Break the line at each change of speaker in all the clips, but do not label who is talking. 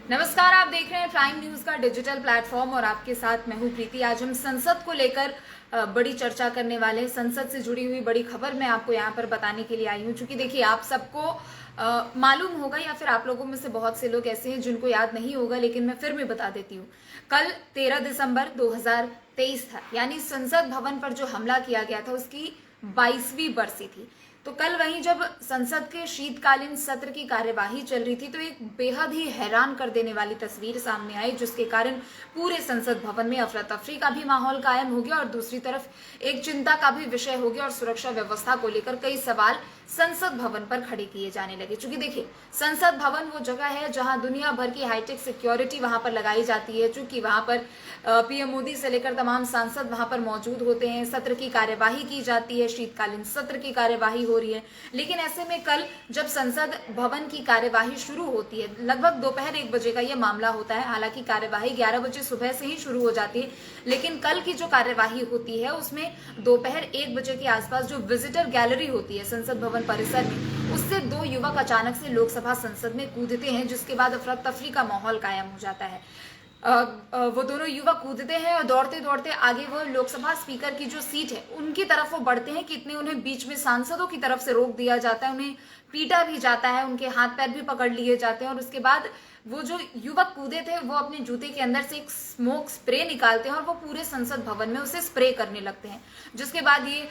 नमस्कार, आप देख रहे हैं प्राइम न्यूज का डिजिटल प्लेटफॉर्म और आपके साथ मैं हूं प्रीति। आज हम संसद को लेकर बड़ी चर्चा करने वाले हैं। संसद से जुड़ी हुई बड़ी खबर मैं आपको यहां पर बताने के लिए आई हूं, क्योंकि देखिए आप सबको मालूम होगा या फिर आप लोगों में से बहुत से लोग ऐसे हैं जिनको याद नहीं होगा, लेकिन मैं फिर भी बता देती हूँ। कल 13 दिसंबर 2023 था, यानी संसद भवन पर जो हमला किया गया था उसकी 22वीं बरसी थी। तो कल वहीं जब संसद के शीतकालीन सत्र की कार्यवाही चल रही थी तो एक बेहद ही हैरान कर देने वाली तस्वीर सामने आई, जिसके कारण पूरे संसद भवन में अफरा तफरी का भी माहौल कायम हो गया और दूसरी तरफ एक चिंता का भी विषय हो गया और सुरक्षा व्यवस्था को लेकर कई सवाल संसद भवन पर खड़े किए जाने लगे। चूंकि देखिए संसद भवन वो जगह है जहां दुनिया भर की हाईटेक सिक्योरिटी वहां पर लगाई जाती है, चूंकि वहां पर पीएम मोदी से लेकर तमाम सांसद वहां पर मौजूद होते हैं, सत्र की कार्यवाही की जाती है, शीतकालीन सत्र की कार्यवाही हो रही है। लेकिन ऐसे में कल जब संसद भवन की कार्यवाही शुरू होती है, लगभग दोपहर 1 बजे का यह मामला होता है। हालांकि कार्यवाही 11 बजे सुबह से ही शुरू हो जाती है, लेकिन कल की जो कार्यवाही होती है उसमें दोपहर 1 बजे के आसपास जो विजिटर गैलरी होती है संसद भवन परिसर में, उससे 2 युवक अचानक से लोकसभा संसद में कूदते हैं, जिसके बाद अफरा तफरी का माहौल कायम हो जाता है। वो दोनों युवक कूदते हैं और दौड़ते दौड़ते आगे वो लोकसभा स्पीकर की जो सीट है उनकी तरफ वो बढ़ते हैं कि इतने उन्हें बीच में सांसदों की तरफ से रोक दिया जाता है, उन्हें पीटा भी जाता है, उनके हाथ पैर भी पकड़ लिए जाते हैं और उसके बाद वो जो युवक कूदे थे वो अपने जूते के अंदर से एक स्मोक स्प्रे निकालते हैं और वो पूरे संसद भवन में उसे स्प्रे करने लगते हैं, जिसके बाद ये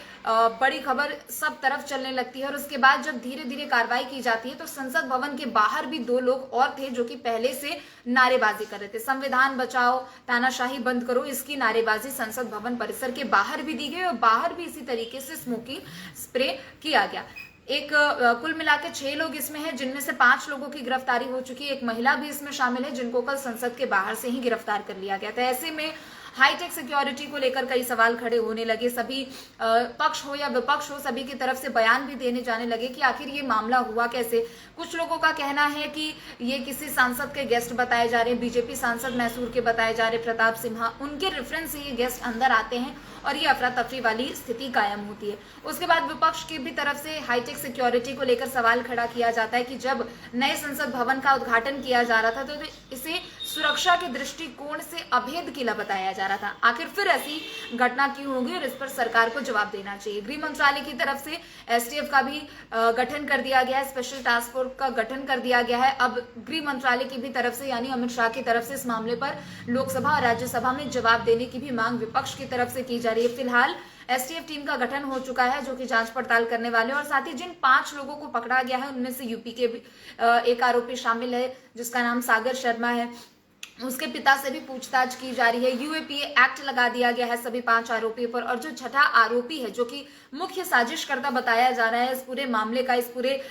बड़ी खबर सब तरफ चलने लगती है। और उसके बाद जब धीरे धीरे कार्रवाई की जाती है तो संसद भवन के बाहर भी 2 लोग और थे जो कि पहले से नारेबाजी कर रहे थे। संविधान बचाओ, तानाशाही बंद करो, इसकी नारेबाजी संसद भवन परिसर के बाहर भी दी गई और बाहर भी इसी तरीके से स्मोकिंग स्प्रे किया गया। कुल मिला के 6 लोग इसमें हैं, जिनमें से 5 लोगों की गिरफ्तारी हो चुकी है। एक महिला भी इसमें शामिल है जिनको कल संसद के बाहर से ही गिरफ्तार कर लिया गया था। ऐसे में हाईटेक सिक्योरिटी को लेकर कई सवाल खड़े होने लगे। सभी पक्ष हो या विपक्ष हो, सभी की तरफ से बयान भी देने जाने लगे कि आखिर ये मामला हुआ कैसे। कुछ लोगों का कहना है कि ये किसी सांसद के गेस्ट बताए जा रहे हैं, बीजेपी सांसद मैसूर के बताए जा रहे प्रताप सिन्हा, उनके रेफरेंस से ये गेस्ट अंदर आते हैं और ये अफरा तफरी वाली स्थिति कायम होती है। उसके बाद विपक्ष की भी तरफ से हाईटेक सिक्योरिटी को लेकर सवाल खड़ा किया जाता है कि जब नए संसद भवन का उद्घाटन किया जा रहा था तो इसे सुरक्षा के दृष्टिकोण से अभेद किला बताया जा रहा था। आखिर फिर ऐसी घटना क्यों होगी और इस पर सरकार को जवाब देना चाहिए। गृह मंत्रालय की तरफ से एसटीएफ का भी गठन कर दिया गया है, स्पेशल टास्क फोर्स का गठन कर दिया गया है। अब गृह मंत्रालय की भी तरफ से यानी अमित शाह की तरफ से इस मामले पर लोकसभा और राज्यसभा में जवाब देने की भी मांग विपक्ष की तरफ से की जा रही है। फिलहाल एसटीएफ टीम का गठन हो चुका है जो कि जांच पड़ताल करने वाले, और साथ ही जिन 5 लोगों को पकड़ा गया है उनमें से यूपी के भी एक आरोपी शामिल है जिसका नाम सागर शर्मा है। उसके पिता से भी पूछताछ की जा रही है। यूएपीए एक्ट लगा दिया गया है सभी 5 आरोपियों पर, और जो छठा आरोपी है जो कि मुख्य साजिशकर्ता बताया जा रहा है इस पूरे मामले का, इस पूरे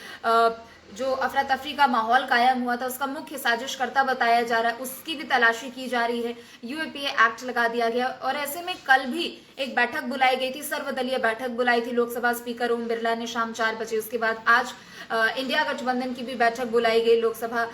जो अफरा तफरी का माहौल कायम हुआ था उसका मुख्य साजिशकर्ता बताया जा रहा है, उसकी भी तलाशी की जा रही है। यूएपीए एक्ट लगा दिया गया और ऐसे में कल भी एक बैठक बुलाई गई थी, सर्वदलीय बैठक बुलाई थी लोकसभा स्पीकर ओम बिरला ने शाम 4 बजे। उसके बाद आज इंडिया गठबंधन की भी बैठक बुलाई गई लोकसभा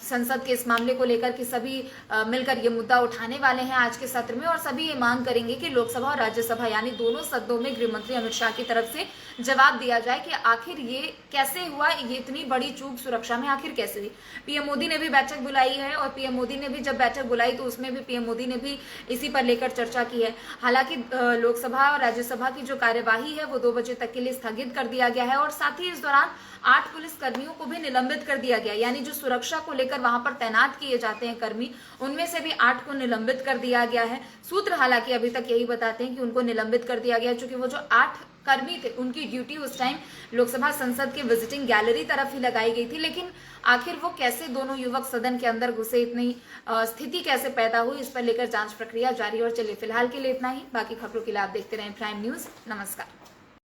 संसद के इस मामले को लेकर कि सभी मिलकर ये मुद्दा उठाने वाले हैं आज के सत्र में और सभी ये मांग करेंगे कि लोकसभा और राज्यसभा यानी दोनों सदनों में गृह मंत्री अमित शाह की तरफ से जवाब दिया जाए कि आखिर ये कैसे हुआ, ये इतनी बड़ी चूक सुरक्षा में आखिर कैसे हुई। पीएम मोदी ने भी बैठक बुलाई है और पीएम मोदी ने भी जब बैठक बुलाई तो उसमें भी पीएम मोदी ने भी इसी पर लेकर चर्चा की है। हालांकि लोकसभा और राज्यसभा की जो कार्यवाही है वो 2 बजे तक के लिए स्थगित कर दिया गया है और साथ ही इस दौरान 8 पुलिस कर्मियों को भी निलंबित कर दिया गया, यानी जो सुरक्षा को लेकर वहां पर तैनात किए जाते हैं कर्मी, उनमें से भी 8 को निलंबित कर दिया गया है। सूत्र हालांकि अभी तक यही बताते हैं कि उनको निलंबित कर दिया गया, क्योंकि वो जो 8 कर्मी थे उनकी ड्यूटी उस टाइम लोकसभा संसद के विजिटिंग गैलरी तरफ ही लगाई गई थी। लेकिन आखिर वो कैसे दोनों युवक सदन के अंदर घुसे, इतनी स्थिति कैसे पैदा हुई, इस पर लेकर जांच प्रक्रिया जारी। और चलिए फिलहाल के लिए इतना ही, बाकी खबरों के लिए आप देखते रहें प्राइम न्यूज। नमस्कार।